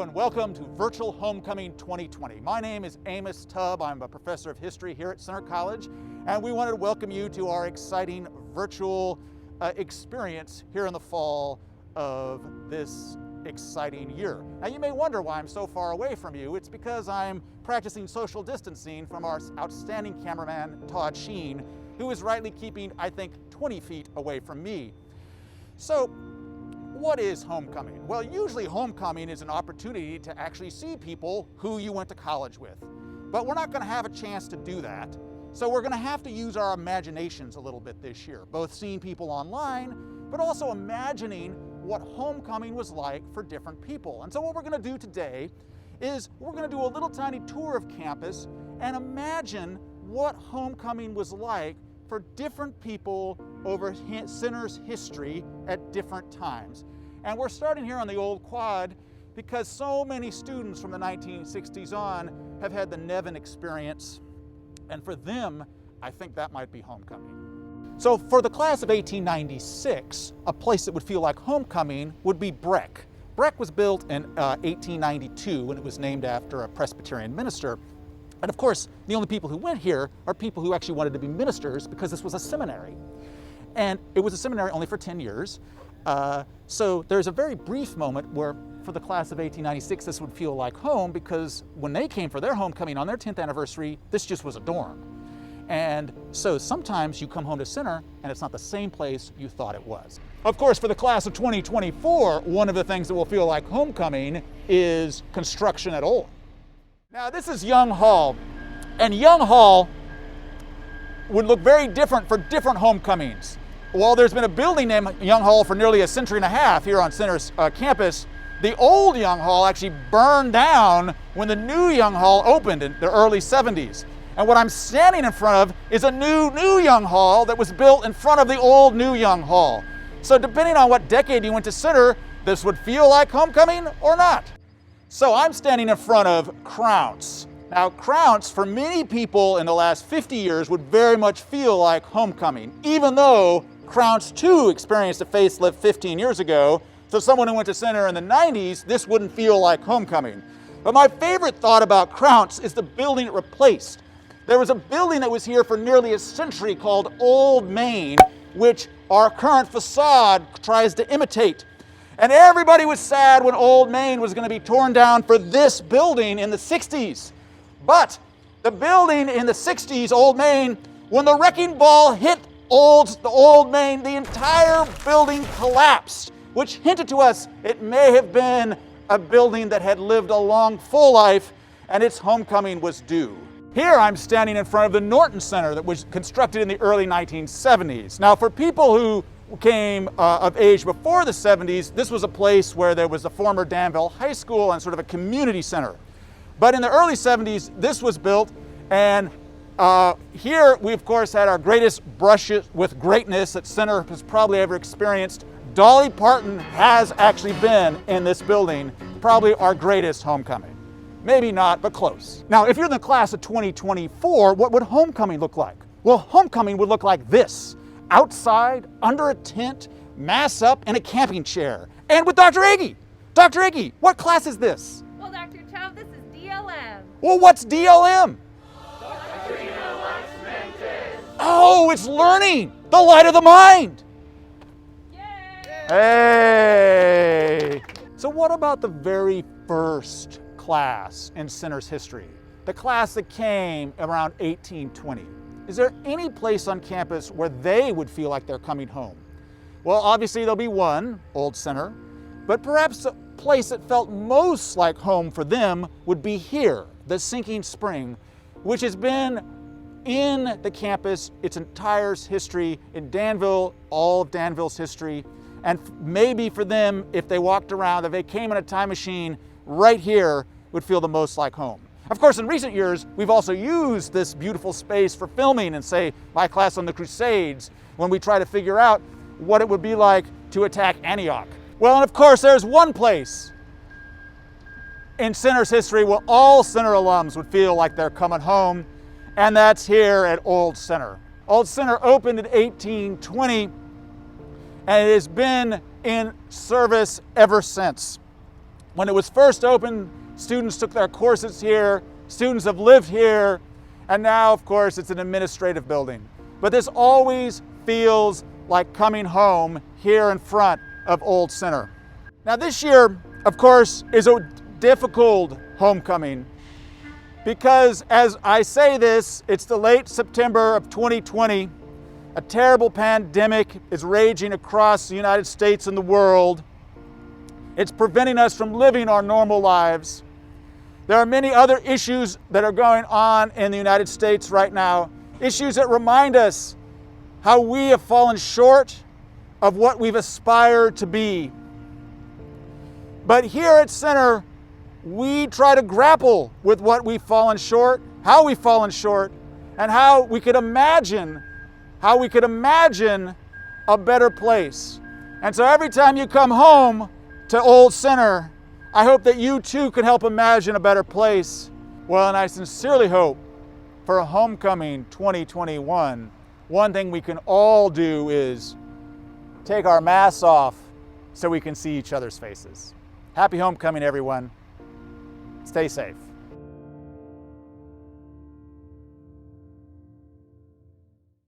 and welcome to Virtual Homecoming 2020. My name is Amos Tubb. I'm a professor of history here at Center College, and we wanted to welcome you to our exciting virtual experience here in the fall of this exciting year. Now you may wonder why I'm so far away from you. It's because I'm practicing social distancing from our outstanding cameraman, Todd Sheen, who is rightly keeping, I think, 20 feet away from me. So, what is homecoming? Well, usually homecoming is an opportunity to actually see people who you went to college with. But we're not going to have a chance to do that. So we're going to have to use our imaginations a little bit this year, both seeing people online, but also imagining what homecoming was like for different people. And so what we're going to do today is we're going to do a little tiny tour of campus and imagine what homecoming was like for different people over Center's history at different times. And we're starting here on the old quad because so many students from the 1960s on have had the Nevin experience, and for them, I think that might be homecoming. So for the class of 1896, a place that would feel like homecoming would be Breck. Breck was built in 1892, and it was named after a Presbyterian minister. And of course, the only people who went here are people who actually wanted to be ministers because this was a seminary. And it was a seminary only for 10 years. So there's a very brief moment where for the class of 1896, this would feel like home because when they came for their homecoming on their 10th anniversary, this just was a dorm. And so sometimes you come home to Center and it's not the same place you thought it was. Of course, for the class of 2024, one of the things that will feel like homecoming is construction at Old. Now this is Young Hall, and Young Hall would look very different for different homecomings. While there's been a building named Young Hall for nearly a century and a half here on Center's campus, the old Young Hall actually burned down when the new Young Hall opened in the early 70s. And what I'm standing in front of is a new Young Hall that was built in front of the old new Young Hall. So depending on what decade you went to Center, this would feel like homecoming or not. So I'm standing in front of Crounce. Now Crounce, for many people in the last 50 years, would very much feel like homecoming, even though Crounce too experienced a facelift 15 years ago. So someone who went to Center in the 90s, this wouldn't feel like homecoming. But my favorite thought about Crounce is the building it replaced. There was a building that was here for nearly a century called Old Main, which our current facade tries to imitate. And everybody was sad when Old Main was going to be torn down for this building in the 60s. But the building in the 60s, Old Main, when the wrecking ball hit the Old Main, the entire building collapsed, which hinted to us it may have been a building that had lived a long, full life, and its homecoming was due. Here I'm standing in front of the Norton Center that was constructed in the early 1970s. Now for people who came of age before the 70s, this was a place where there was a former Danville High School and sort of a community center. But in the early 70s, this was built, and here we of course had our greatest brush with greatness that Center has probably ever experienced. Dolly Parton has actually been in this building, probably our greatest homecoming. Maybe not, but close. Now, if you're in the class of 2024, what would homecoming look like? Well, homecoming would look like this. Outside, under a tent, mass up in a camping chair, and with Dr. Agee. Dr. Agee, what class is this? Well, Dr. Tubb, this is DLM. Well, what's DLM? Oh, it's learning, the light of the mind. Yay! Hey! So what about the very first class in Center's history? The class that came around 1820. Is there any place on campus where they would feel like they're coming home? Well, obviously there'll be one, Old Center, but perhaps the place that felt most like home for them would be here, the Sinking Spring, which has been in the campus its entire history, in Danville, all of Danville's history, and maybe for them, if they walked around, if they came in a time machine, right here would feel the most like home. Of course, in recent years, we've also used this beautiful space for filming and say, my class on the Crusades, when we try to figure out what it would be like to attack Antioch. Well, and of course, there's one place in Center's history where all Center alums would feel like they're coming home, and that's here at Old Center. Old Center opened in 1820, and it has been in service ever since. When it was first opened, students took their courses here, students have lived here, and now, of course, it's an administrative building. But this always feels like coming home here in front of Old Center. Now this year, of course, is a difficult homecoming because as I say this, it's the late September of 2020. A terrible pandemic is raging across the United States and the world. It's preventing us from living our normal lives. There are many other issues that are going on in the United States right now, issues that remind us how we have fallen short of what we've aspired to be. But here at Center, we try to grapple with what we've fallen short, how we've fallen short, and how we could imagine a better place. And so every time you come home to Old Center, I hope that you too can help imagine a better place. Well, and I sincerely hope for a homecoming 2021, one thing we can all do is take our masks off so we can see each other's faces. Happy homecoming, everyone. Stay safe.